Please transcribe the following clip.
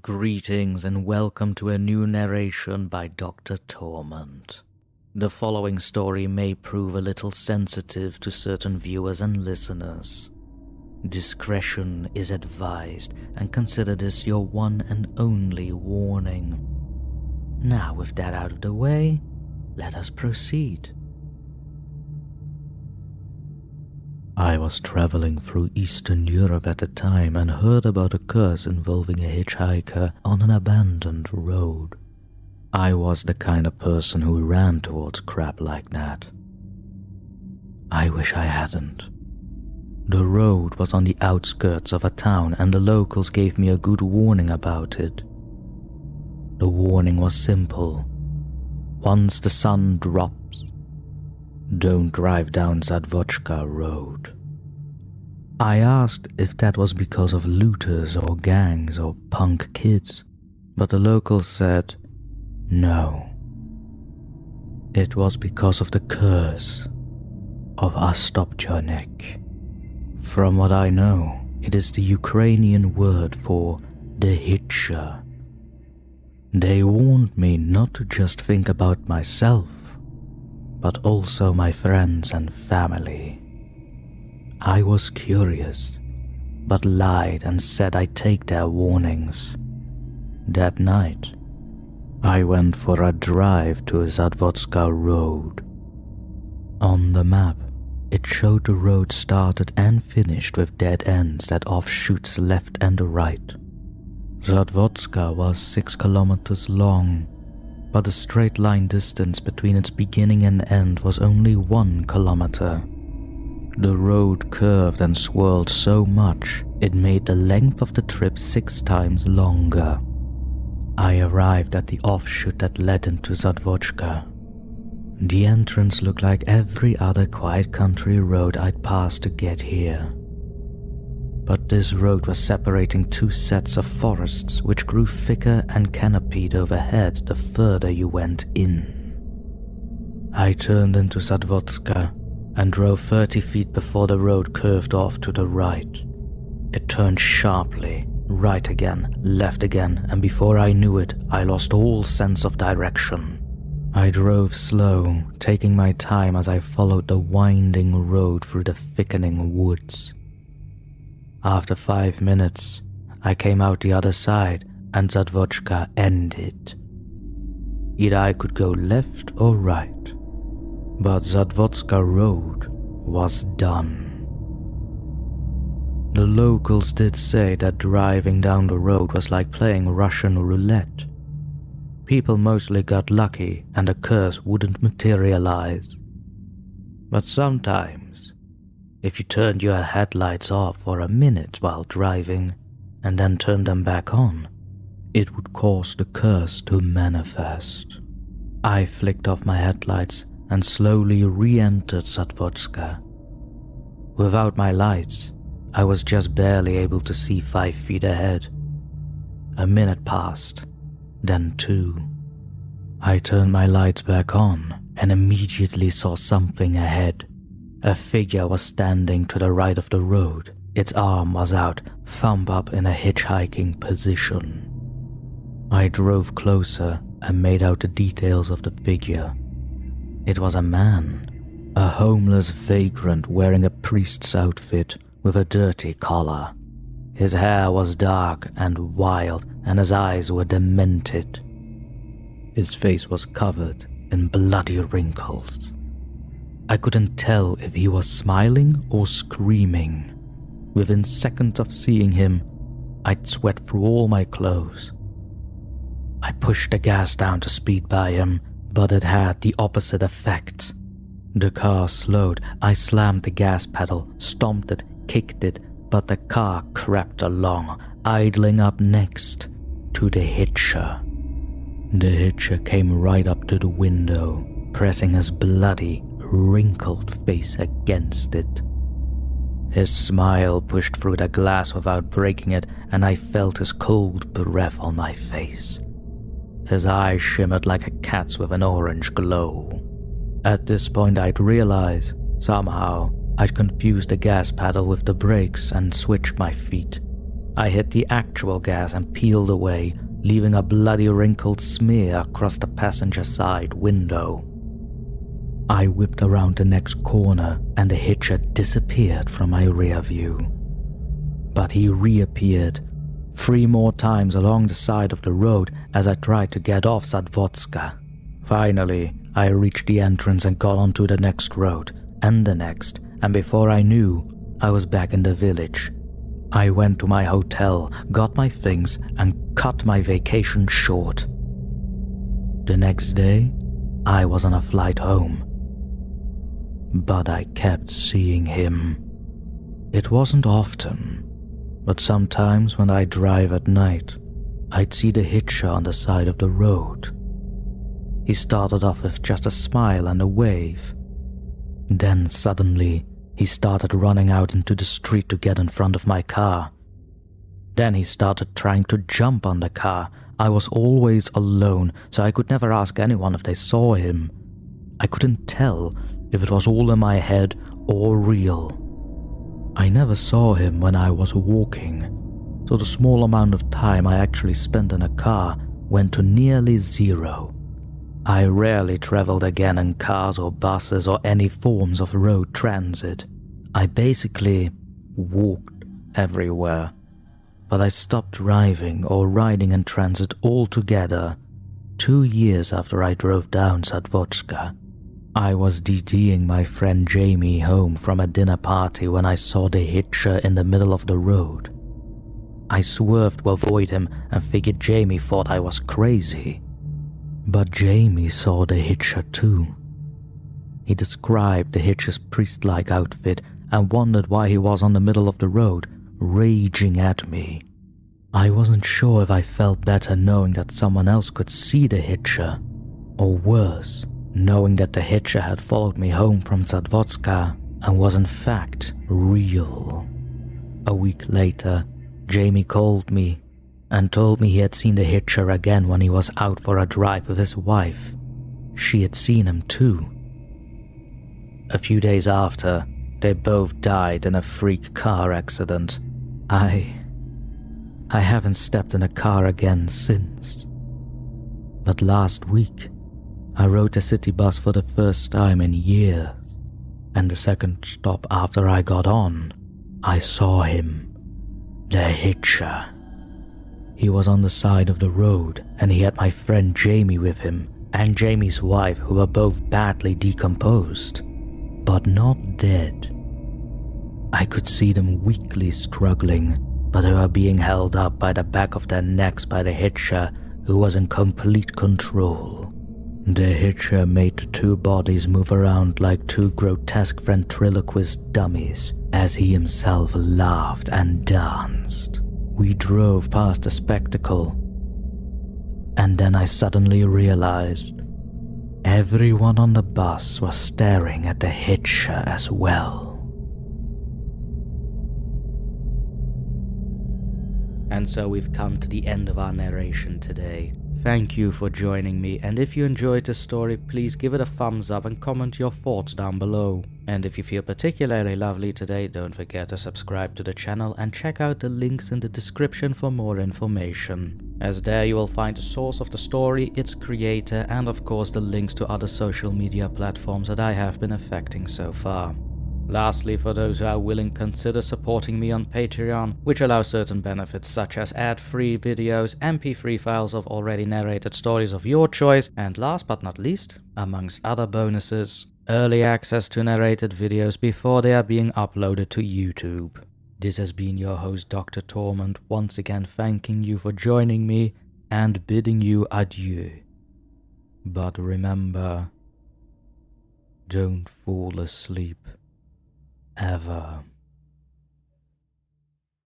Greetings and welcome to a new narration by DrTorment. The following story may prove a little sensitive to certain viewers and listeners. Discretion is advised, and consider this your one and only warning. Now, with that out of the way, let us proceed. I was traveling through Eastern Europe at the time and heard about a curse involving a hitchhiker on an abandoned road. I was the kind of person who ran towards crap like that. I wish I hadn't. The road was on the outskirts of a town and the locals gave me a good warning about it. The warning was simple. Once the sun drops, don't drive down Zadvodska Road. I asked if that was because of looters or gangs or punk kids, but the locals said no. It was because of the curse of Astopjonik. From what I know, it is the Ukrainian word for the Hitcher. They warned me not to just think about myself, but also my friends and family. I was curious, but lied and said I'd take their warnings. That night, I went for a drive to Zavodska Road. On the map, it showed the road started and finished with dead ends that offshoots left and right. Zadvodska was 6 kilometers long, but the straight line distance between its beginning and end was only 1 kilometer. The road curved and swirled so much, it made the length of the trip 6 times longer. I arrived at the offshoot that led into Zavodska. The entrance looked like every other quiet country road I'd passed to get here. But this road was separating 2 sets of forests which grew thicker and canopied overhead the further you went in. I turned into Zadvodska and drove 30 feet before the road curved off to the right. It turned sharply, right again, left again, and before I knew it, I lost all sense of direction. I drove slow, taking my time as I followed the winding road through the thickening woods. After 5 minutes, I came out the other side and Zadvodska ended. Either I could go left or right, but Zavodska Road was done. The locals did say that driving down the road was like playing Russian roulette. People mostly got lucky and the curse wouldn't materialize. But sometimes, if you turned your headlights off for a minute while driving and then turned them back on, it would cause the curse to manifest. I flicked off my headlights and slowly re-entered Zadvodska. Without my lights, I was just barely able to see 5 feet ahead. A minute passed, then 2. I turned my lights back on and immediately saw something ahead. A figure was standing to the right of the road. Its arm was out, thumb up in a hitchhiking position. I drove closer and made out the details of the figure. It was a man, a homeless vagrant wearing a priest's outfit with a dirty collar. His hair was dark and wild, and his eyes were demented. His face was covered in bloody wrinkles. I couldn't tell if he was smiling or screaming. Within seconds of seeing him, I'd sweat through all my clothes. I pushed the gas down to speed by him, but it had the opposite effect. The car slowed. I slammed the gas pedal, stomped it, kicked it, but the car crept along, idling up next to the Hitcher. The Hitcher came right up to the window, pressing his bloody, wrinkled face against it. His smile pushed through the glass without breaking it, and I felt his cold breath on my face. His eyes shimmered like a cat's with an orange glow. At this point I'd realize, somehow, I'd confused the gas pedal with the brakes and switched my feet. I hit the actual gas and peeled away, leaving a bloody wrinkled smear across the passenger side window. I whipped around the next corner and the Hitcher disappeared from my rear view. But he reappeared 3 more times along the side of the road as I tried to get off Zadvodska. Finally, I reached the entrance and got onto the next road, and the next, and before I knew, I was back in the village. I went to my hotel, got my things, and cut my vacation short. The next day, I was on a flight home. But I kept seeing him. It wasn't often, but sometimes when I drive at night, I'd see the Hitcher on the side of the road. He started off with just a smile and a wave. Then suddenly, he started running out into the street to get in front of my car. Then he started trying to jump on the car. I was always alone, so I could never ask anyone if they saw him. I couldn't tell if it was all in my head or real. I never saw him when I was walking, so the small amount of time I actually spent in a car went to nearly 0. I rarely traveled again in cars or buses or any forms of road transit. I basically walked everywhere, but I stopped driving or riding in transit altogether 2 years after I drove down Zavodska. I was DDing my friend Jamie home from a dinner party when I saw the Hitcher in the middle of the road. I swerved to avoid him and figured Jamie thought I was crazy. But Jamie saw the Hitcher too. He described the Hitcher's priest-like outfit and wondered why he was on the middle of the road, raging at me. I wasn't sure if I felt better knowing that someone else could see the Hitcher, or worse, knowing that the Hitcher had followed me home from Zadvodska and was in fact real. A week later, Jamie called me and told me he had seen the Hitcher again when he was out for a drive with his wife. She had seen him too. A few days after, they both died in a freak car accident. I haven't stepped in a car again since. But last week, I rode the city bus for the first time in years, and the second stop after I got on, I saw him, the Hitcher. He was on the side of the road, and he had my friend Jamie with him, and Jamie's wife, who were both badly decomposed, but not dead. I could see them weakly struggling, but they were being held up by the back of their necks by the Hitcher, who was in complete control. The Hitcher made the 2 bodies move around like 2 grotesque ventriloquist dummies as he himself laughed and danced. We drove past the spectacle, and then I suddenly realized everyone on the bus was staring at the Hitcher as well. And so we've come to the end of our narration today. Thank you for joining me, and if you enjoyed the story, please give it a thumbs up and comment your thoughts down below. And if you feel particularly lovely today, don't forget to subscribe to the channel and check out the links in the description for more information, as there you will find the source of the story, its creator, and of course the links to other social media platforms that I have been affecting so far. Lastly, for those who are willing, consider supporting me on Patreon, which allows certain benefits such as ad-free videos, MP3 files of already narrated stories of your choice, and last but not least, amongst other bonuses, early access to narrated videos before they are being uploaded to YouTube. This has been your host DrTorment, once again thanking you for joining me and bidding you adieu. But remember, don't fall asleep. Ever.